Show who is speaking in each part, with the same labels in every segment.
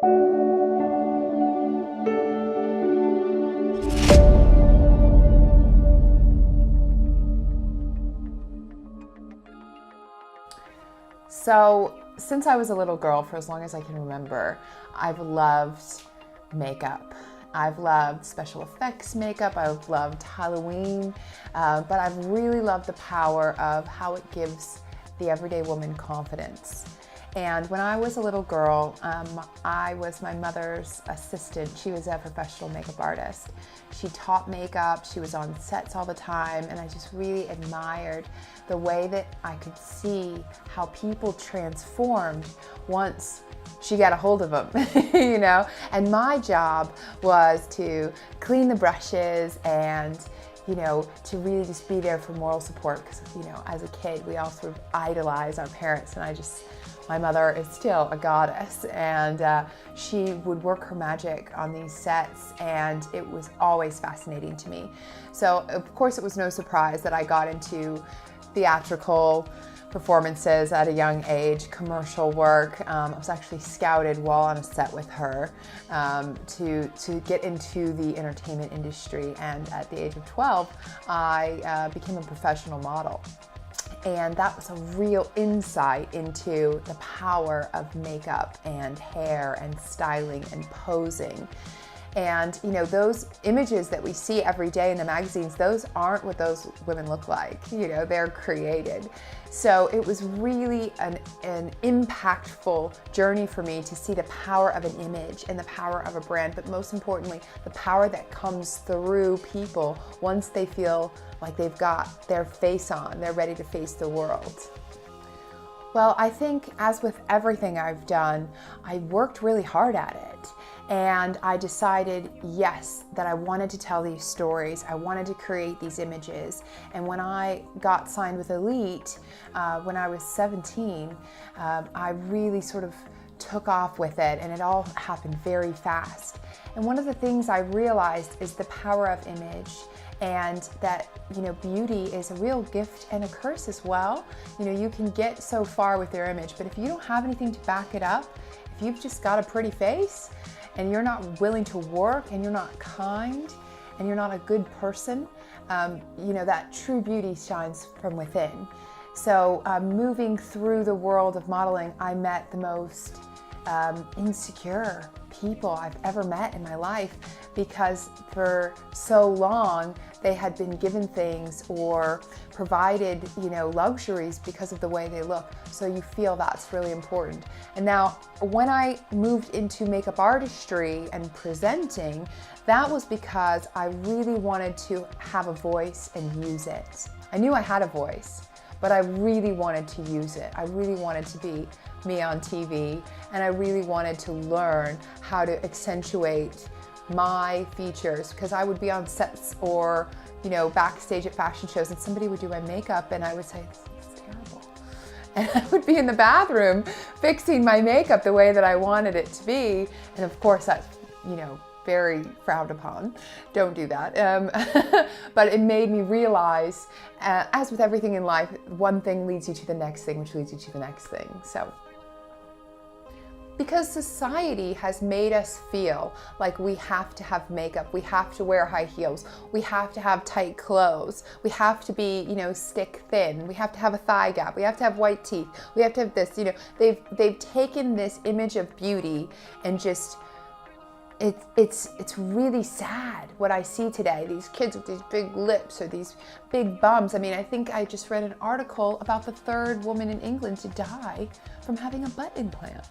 Speaker 1: So since I was a little girl, for as long as I can remember, I've loved makeup. I've loved special effects makeup. I've loved Halloween, but I've really loved the power of how it gives the everyday woman confidence. And when I was a little girl, I was my mother's assistant. She was a professional makeup artist. She taught makeup, she was on sets all the time, and I just really admired the way that I could see how people transformed once she got a hold of them, you know? And my job was to clean the brushes and, you know, to really just be there for moral support, because, you know, as a kid, we all sort of idolize our parents, and my mother is still a goddess, and she would work her magic on these sets, and it was always fascinating to me. So, of course, it was no surprise that I got into theatrical performances at a young age, commercial work. I was actually scouted while on a set with her to get into the entertainment industry, and at the age of 12, I became a professional model. And that was a real insight into the power of makeup and hair and styling and posing. And, you know, those images that we see every day in the magazines, those aren't what those women look like. You know, they're created. So it was really an impactful journey for me to see the power of an image and the power of a brand, but most importantly, the power that comes through people once they feel like they've got their face on, they're ready to face the world. Well, I think as with everything I've done, I worked really hard at it. And I decided, yes, that I wanted to tell these stories. I wanted to create these images. And when I got signed with Elite, when I was 17, I really sort of took off with it, and it all happened very fast. And one of the things I realized is the power of image, and that, you know, beauty is a real gift and a curse as well. You know, you can get so far with your image, but if you don't have anything to back it up, if you've just got a pretty face and you're not willing to work, and you're not kind, and you're not a good person, you know, that true beauty shines from within. So moving through the world of modeling, I met the most insecure people I've ever met in my life, because for so long they had been given things or provided, you know, luxuries because of the way they look. So you feel that's really important. And now when I moved into makeup artistry and presenting, that was because I really wanted to have a voice and use it. I knew I had a voice, but I really wanted to use it. I really wanted to be me on TV, and I really wanted to learn how to accentuate my features, because I would be on sets or, you know, backstage at fashion shows, and somebody would do my makeup and I would say, "This is terrible." And I would be in the bathroom fixing my makeup the way that I wanted it to be. And of course that's, you know, very frowned upon. Don't do that. But it made me realize, as with everything in life, one thing leads you to the next thing, which leads you to the next thing. So, because society has made us feel like we have to have makeup, we have to wear high heels, we have to have tight clothes, we have to be, you know, stick thin, we have to have a thigh gap, we have to have white teeth, we have to have this, you know, they've taken this image of beauty and just, it's really sad what I see today. These kids with these big lips or these big bums. I mean, I think I just read an article about the third woman in England to die from having a butt implant.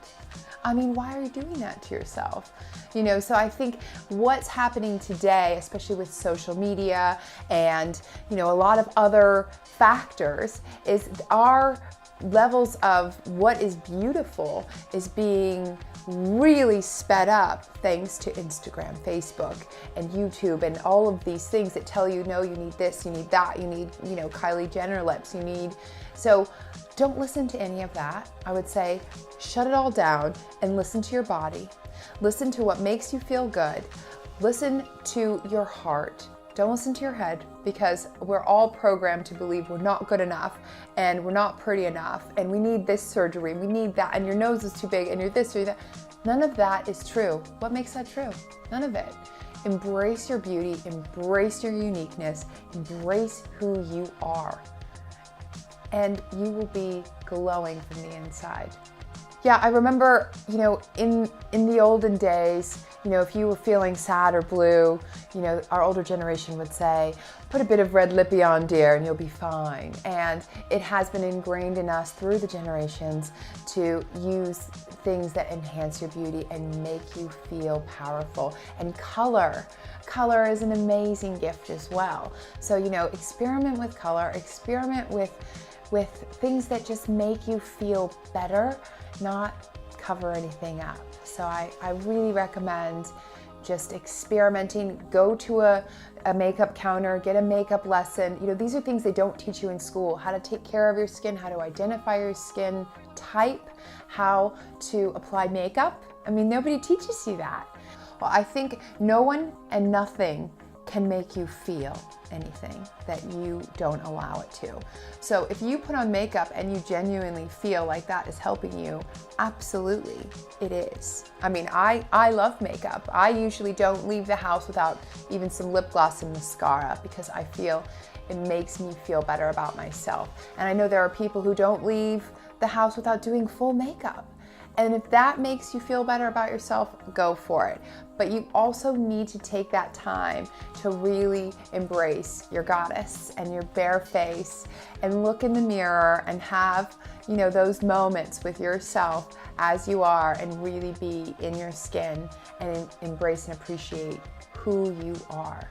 Speaker 1: I mean, why are you doing that to yourself? You know, so I think what's happening today, especially with social media and, you know, a lot of other factors, is our levels of what is beautiful is being really sped up thanks to Instagram, Facebook, and YouTube, and all of these things that tell you, no, you need this, you need that, you need, you know, Kylie Jenner lips, you need. So don't listen to any of that. I would say shut it all down and listen to your body. Listen to what makes you feel good. Listen to your heart. Don't listen to your head, because we're all programmed to believe we're not good enough and we're not pretty enough and we need this surgery, we need that, and your nose is too big and you're this or that. None of that is true. What makes that true? None of it. Embrace your beauty, embrace your uniqueness, embrace who you are, and you will be glowing from the inside. Yeah, I remember, in the olden days, if you were feeling sad or blue, our older generation would say, put a bit of red lippy on, dear, and you'll be fine. And it has been ingrained in us through the generations to use things that enhance your beauty and make you feel powerful. And color is an amazing gift as well. So, experiment with color, experiment with things that just make you feel better, not cover anything up. So I really recommend just experimenting. Go to a makeup counter, get a makeup lesson. These are things they don't teach you in school. How to take care of your skin, how to identify your skin type, how to apply makeup. Nobody teaches you that. Well, I think no one and nothing can make you feel anything that you don't allow it to. So if you put on makeup and you genuinely feel like that is helping you, absolutely it is. I love makeup. I usually don't leave the house without even some lip gloss and mascara because I feel it makes me feel better about myself. And I know there are people who don't leave the house without doing full makeup. And if that makes you feel better about yourself, go for it. But you also need to take that time to really embrace your goddess and your bare face and look in the mirror and have, those moments with yourself as you are and really be in your skin and embrace and appreciate who you are.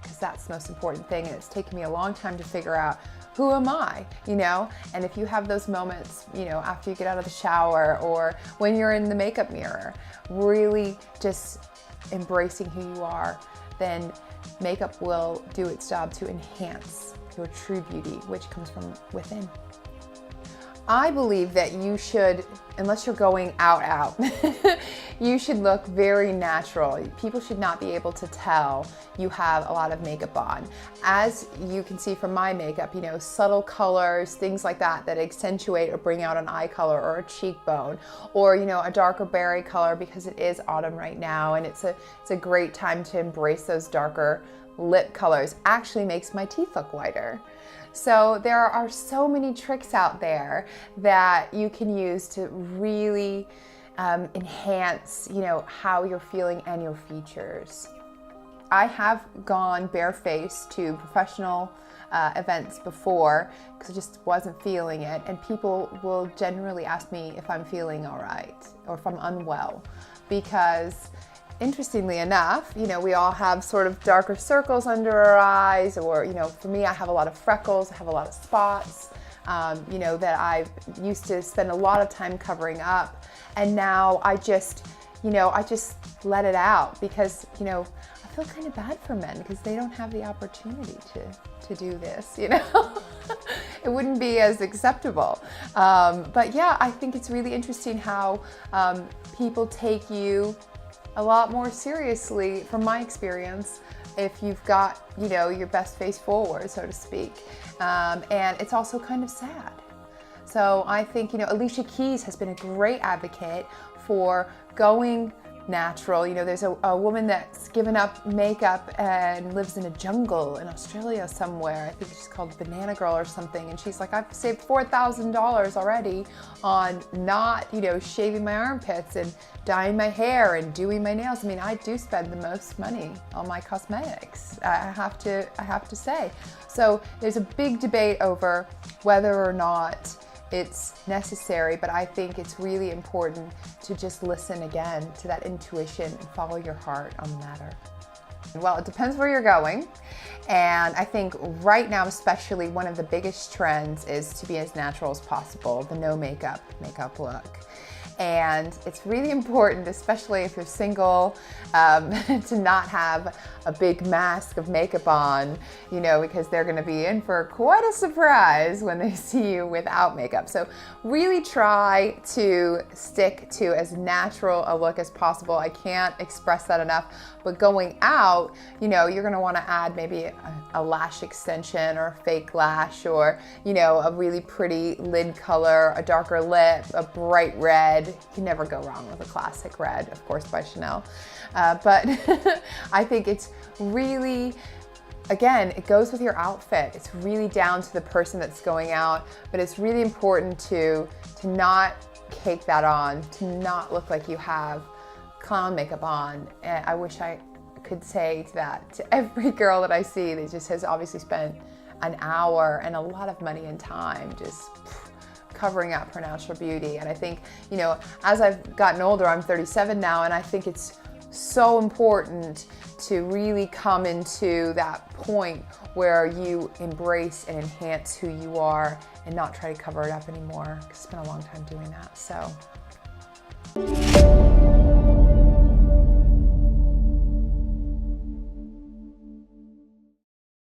Speaker 1: Because that's the most important thing. And it's taken me a long time to figure out, who am I, And if you have those moments, after you get out of the shower or when you're in the makeup mirror, really just embracing who you are, then makeup will do its job to enhance your true beauty, which comes from within. I believe that you should, unless you're going out, you should look very natural. People should not be able to tell you have a lot of makeup on. As you can see from my makeup, subtle colors, things like that accentuate or bring out an eye color or a cheekbone, or a darker berry color because it is autumn right now and it's a great time to embrace those darker lip colors. Actually makes my teeth look whiter. So there are so many tricks out there that you can use to really enhance, how you're feeling and your features. I have gone barefaced to professional events before because I just wasn't feeling it, and people will generally ask me if I'm feeling all right or if I'm unwell because interestingly enough, we all have sort of darker circles under our eyes, or, for me, I have a lot of freckles, I have a lot of spots, that I used to spend a lot of time covering up. And now I just let it out because, I feel kind of bad for men because they don't have the opportunity to do this, It wouldn't be as acceptable. But yeah, I think it's really interesting how people take you a lot more seriously, from my experience, if you've got, your best face forward, so to speak. And it's also kind of sad. So I think, Alicia Keys has been a great advocate for going natural. There's a woman that's given up makeup and lives in a jungle in Australia somewhere. I think she's called Banana Girl or something. And she's like, I've saved $4,000 already on not, shaving my armpits and dyeing my hair and doing my nails. I do spend the most money on my cosmetics, I have to say. So there's a big debate over whether or not it's necessary, but I think it's really important to just listen again to that intuition and follow your heart on the matter. Well, it depends where you're going. And I think right now, especially, one of the biggest trends is to be as natural as possible, the no makeup look. And it's really important, especially if you're single, to not have a big mask of makeup on, because they're going to be in for quite a surprise when they see you without makeup. So really try to stick to as natural a look as possible. I can't express that enough. But going out, you're going to want to add maybe a lash extension or a fake lash, or, a really pretty lid color, a darker lip, a bright red, You can never go wrong with a classic red, of course, by Chanel. But I think it's really, again, it goes with your outfit. It's really down to the person that's going out, but it's really important to not cake that on, to not look like you have clown makeup on. And I wish I could say that to every girl that I see that just has obviously spent an hour and a lot of money and time just covering up her natural beauty. And I think, you know, as I've gotten older, I'm 37 now, and I think it's so important to really come into that point where you embrace and enhance who you are and not try to cover it up anymore, because it's been a long time doing that. So